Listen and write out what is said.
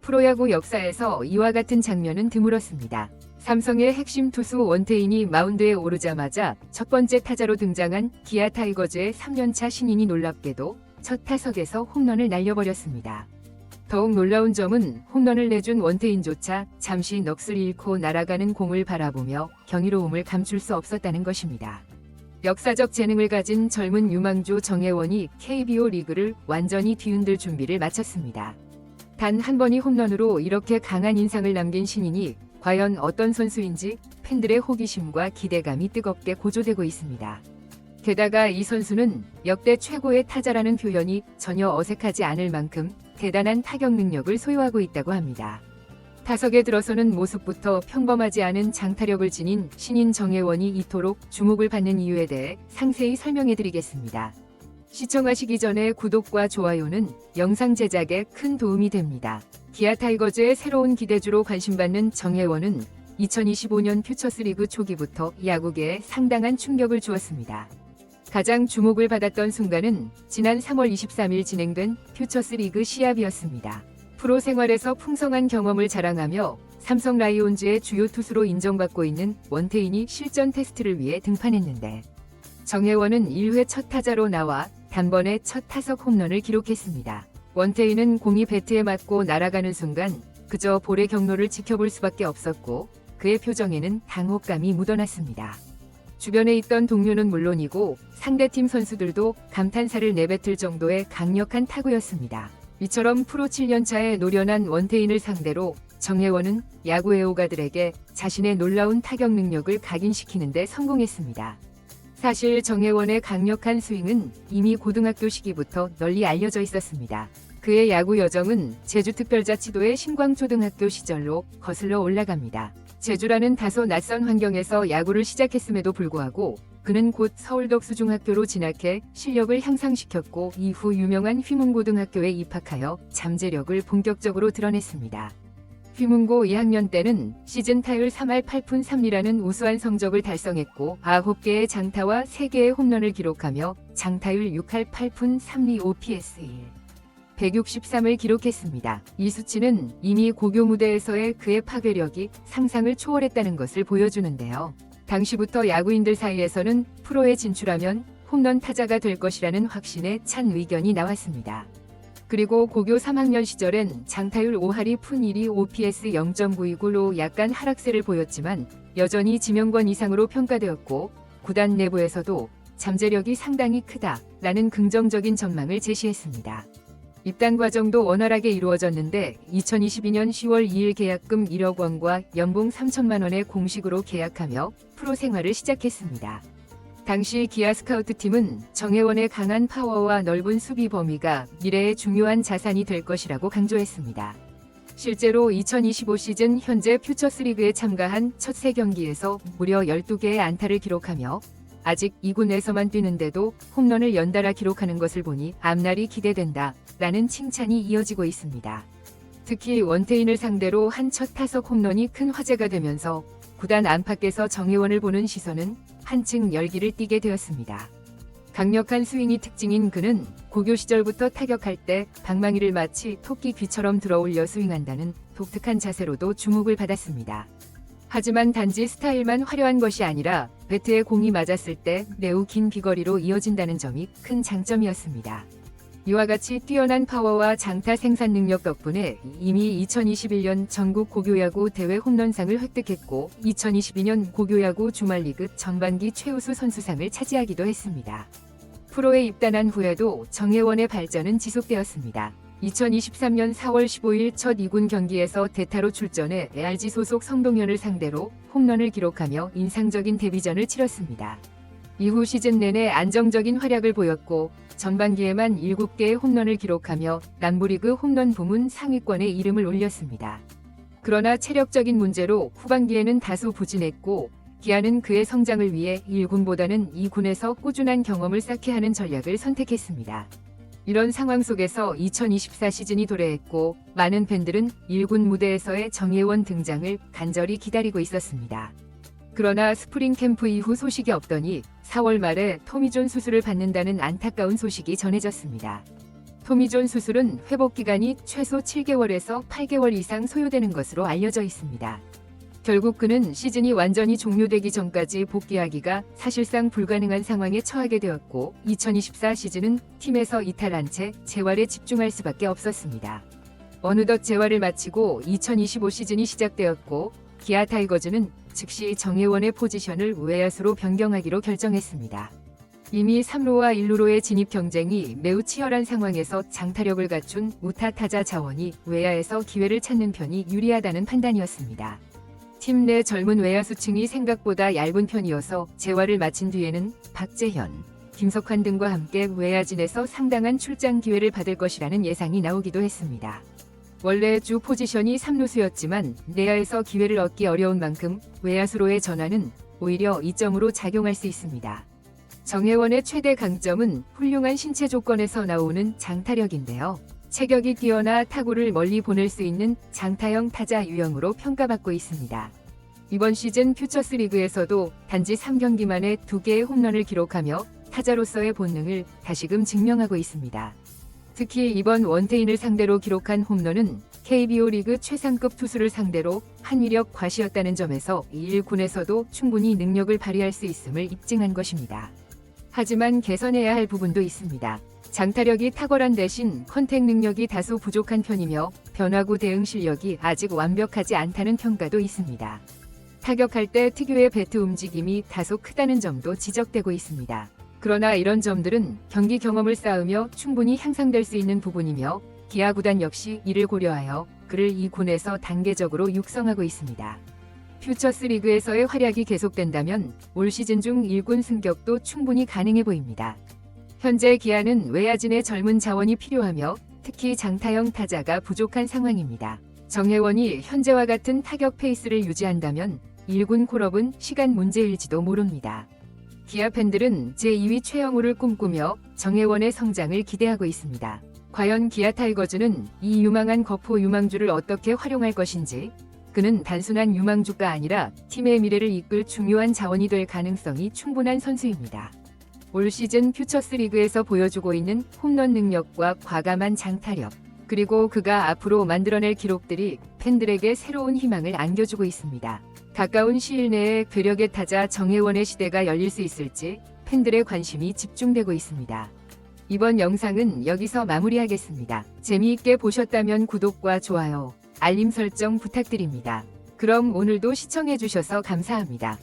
프로야구 역사에서 이와 같은 장면은 드물었습니다. 삼성의 핵심 투수 원태인이 마운드에 오르자마자 첫 번째 타자로 등장한 기아 타이거즈의 3년차 신인이 놀랍게도 첫 타석에서 홈런을 날려버렸습니다. 더욱 놀라운 점은 홈런을 내준 원태인조차 잠시 넋을 잃고 날아가는 공을 바라보며 경이로움을 감출 수 없었다는 것입니다. 역사적 재능을 가진 젊은 유망주 정혜원이 KBO 리그를 완전히 뒤흔들 준비를 마쳤습니다. 단 한 번의 홈런으로 이렇게 강한 인상을 남긴 신인이 과연 어떤 선수인지 팬들의 호기심과 기대감이 뜨겁게 고조되고 있습니다. 게다가 이 선수는 역대 최고의 타자라는 표현이 전혀 어색하지 않을 만큼 대단한 타격 능력을 소유하고 있다고 합니다. 타석에 들어서는 모습부터 평범하지 않은 장타력을 지닌 신인 정혜원이 이토록 주목을 받는 이유에 대해 상세히 설명해드리겠습니다. 시청하시기 전에 구독과 좋아요는 영상 제작에 큰 도움이 됩니다. 기아 타이거즈의 새로운 기대주로 관심받는 정혜원은 2025년 퓨처스리그 초기부터 야구계에 상당한 충격을 주었습니다. 가장 주목을 받았던 순간은 지난 3월 23일 진행된 퓨처스리그 시합이었습니다. 프로 생활에서 풍성한 경험을 자랑하며 삼성 라이온즈의 주요 투수로 인정받고 있는 원태인이 실전 테스트를 위해 등판했는데 정혜원은 1회 첫 타자로 나와 단번에 첫 타석 홈런을 기록했습니다. 원태인은 공이 배트에 맞고 날아가는 순간 그저 볼의 경로를 지켜볼 수밖에 없었고 그의 표정에는 당혹감이 묻어났습니다. 주변에 있던 동료는 물론이고 상대팀 선수들도 감탄사를 내뱉을 정도의 강력한 타구였습니다. 이처럼 프로 7년차에 노련한 원태인을 상대로 정혜원은 야구 애호가들에게 자신의 놀라운 타격 능력을 각인시키는 데 성공했습니다. 사실 정혜원의 강력한 스윙은 이미 고등학교 시기부터 널리 알려져 있었습니다. 그의 야구 여정은 제주특별자치도의 신광초등학교 시절로 거슬러 올라갑니다. 제주라는 다소 낯선 환경에서 야구를 시작했음에도 불구하고 그는 곧 서울덕수중학교로 진학해 실력을 향상시켰고 이후 유명한 휘문고등학교에 입학하여 잠재력을 본격적으로 드러냈습니다. 휘문고 2학년 때는 시즌 타율 3할 8푼 3리라는 우수한 성적을 달성했고 9개의 장타와 3개의 홈런을 기록하며 장타율 6할 8푼 3리 OPS 163을 기록했습니다. 이 수치는 이미 고교 무대에서의 그의 파괴력이 상상을 초월했다는 것을 보여주는데요. 당시부터 야구인들 사이에서는 프로에 진출하면 홈런 타자가 될 것이라는 확신에 찬 의견이 나왔습니다. 그리고 고교 3학년 시절엔 장타율 5할이 푼 1이 OPS 0.929로 약간 하락세를 보였지만 여전히 지명권 이상으로 평가되었고 구단 내부에서도 잠재력이 상당히 크다라는 긍정적인 전망을 제시했습니다. 입단 과정도 원활하게 이루어졌는데 2022년 10월 2일 계약금 1억 원과 연봉 3천만 원에 공식으로 계약하며 프로 생활을 시작했습니다. 당시 기아 스카우트팀은 정혜원의 강한 파워와 넓은 수비 범위가 미래의 중요한 자산이 될 것이라고 강조했습니다. 실제로 2025 시즌 현재 퓨처스리그에 참가한 첫 3경기에서 무려 12개의 안타를 기록하며 아직 2군에서만 뛰는데도 홈런을 연달아 기록하는 것을 보니 앞날이 기대된다 라는 칭찬이 이어지고 있습니다. 특히 원태인을 상대로 한 첫 타석 홈런이 큰 화제가 되면서 구단 안팎에서 정혜원을 보는 시선은 한층 열기를 띠게 되었습니다. 강력한 스윙이 특징인 그는 고교 시절부터 타격할 때 방망이를 마치 토끼 귀처럼 들어올려 스윙한다는 독특한 자세로도 주목을 받았습니다. 하지만 단지 스타일만 화려한 것이 아니라 배트에 공이 맞았을 때 매우 긴 비거리로 이어진다는 점이 큰 장점이었습니다. 이와 같이 뛰어난 파워와 장타 생산 능력 덕분에 이미 2021년 전국 고교야구 대회 홈런상을 획득했고 2022년 고교야구 주말리그 전반기 최우수 선수상을 차지하기도 했습니다. 프로에 입단한 후에도 정혜원의 발전은 지속되었습니다. 2023년 4월 15일 첫 2군 경기에서 대타로 출전해 ARG 소속 성동현을 상대로 홈런을 기록하며 인상적인 데뷔전을 치렀습니다. 이후 시즌 내내 안정적인 활약을 보였고 전반기에만 7개의 홈런을 기록하며 남부리그 홈런 부문 상위권에 이름을 올렸습니다. 그러나 체력적인 문제로 후반기에는 다소 부진했고 기아는 그의 성장을 위해 1군보다는 2군에서 꾸준한 경험을 쌓게 하는 전략을 선택했습니다. 이런 상황 속에서 2024 시즌이 도래했고 많은 팬들은 1군 무대에서의 정혜원 등장을 간절히 기다리고 있었습니다. 그러나 스프링 캠프 이후 소식이 없더니 4월 말에 토미존 수술을 받는다는 안타까운 소식이 전해졌습니다. 토미존 수술은 회복 기간이 최소 7개월에서 8개월 이상 소요되는 것으로 알려져 있습니다. 결국 그는 시즌이 완전히 종료되기 전까지 복귀하기가 사실상 불가능한 상황에 처하게 되었고 2024 시즌은 팀에서 이탈한 채 재활에 집중할 수밖에 없었습니다. 어느덧 재활을 마치고 2025 시즌이 시작되었고 기아 타이거즈는 즉시 정혜원의 포지션을 외야수로 변경하기로 결정했습니다. 이미 3루와 1루로의 진입 경쟁이 매우 치열한 상황에서 장타력을 갖춘 우타 타자 자원이 외야에서 기회를 찾는 편이 유리하다는 판단이었습니다. 팀 내 젊은 외야수층이 생각보다 얇은 편이어서 재활을 마친 뒤에는 박재현, 김석환 등과 함께 외야진에서 상당한 출장 기회를 받을 것이라는 예상이 나오기도 했습니다. 원래 주 포지션이 3루수였지만 내야에서 기회를 얻기 어려운 만큼 외야수로의 전환은 오히려 이점으로 작용할 수 있습니다. 정혜원의 최대 강점은 훌륭한 신체 조건에서 나오는 장타력인데요. 체격이 뛰어나 타구를 멀리 보낼 수 있는 장타형 타자 유형으로 평가받고 있습니다. 이번 시즌 퓨처스 리그에서도 단지 3경기 만에 2개의 홈런을 기록하며 타자로서의 본능을 다시금 증명하고 있습니다. 특히 이번 원태인을 상대로 기록한 홈런은 KBO 리그 최상급 투수를 상대로 한 위력 과시였다는 점에서 1군에서도 충분히 능력을 발휘할 수 있음을 입증한 것입니다. 하지만 개선해야 할 부분도 있습니다. 장타력이 탁월한 대신 컨택 능력이 다소 부족한 편이며 변화구 대응 실력이 아직 완벽하지 않다는 평가도 있습니다. 타격할 때 특유의 배트 움직임이 다소 크다는 점도 지적되고 있습니다. 그러나 이런 점들은 경기 경험을 쌓으며 충분히 향상될 수 있는 부분이며 기아 구단 역시 이를 고려하여 그를 이 군에서 단계적으로 육성하고 있습니다. 퓨처스 리그에서의 활약이 계속된다면 올 시즌 중 1군 승격도 충분히 가능해 보입니다. 현재 기아는 외야진의 젊은 자원이 필요하며 특히 장타형 타자가 부족한 상황입니다. 정혜원이 현재와 같은 타격 페이스를 유지한다면 1군 콜업은 시간 문제일지도 모릅니다. 기아 팬들은 제2위 최영우를 꿈꾸며 정혜원의 성장을 기대하고 있습니다. 과연 기아 타이거즈는 이 유망한 거포 유망주를 어떻게 활용할 것인지, 그는 단순한 유망주가 아니라 팀의 미래를 이끌 중요한 자원이 될 가능성이 충분한 선수입니다. 올 시즌 퓨처스 리그에서 보여주고 있는 홈런 능력과 과감한 장타력, 그리고 그가 앞으로 만들어낼 기록들이 팬들에게 새로운 희망을 안겨주고 있습니다. 가까운 시일 내에 괴력의 타자 정혜원의 시대가 열릴 수 있을지 팬들의 관심이 집중되고 있습니다. 이번 영상은 여기서 마무리하겠습니다. 재미있게 보셨다면 구독과 좋아요, 알림 설정 부탁드립니다. 그럼 오늘도 시청해주셔서 감사합니다.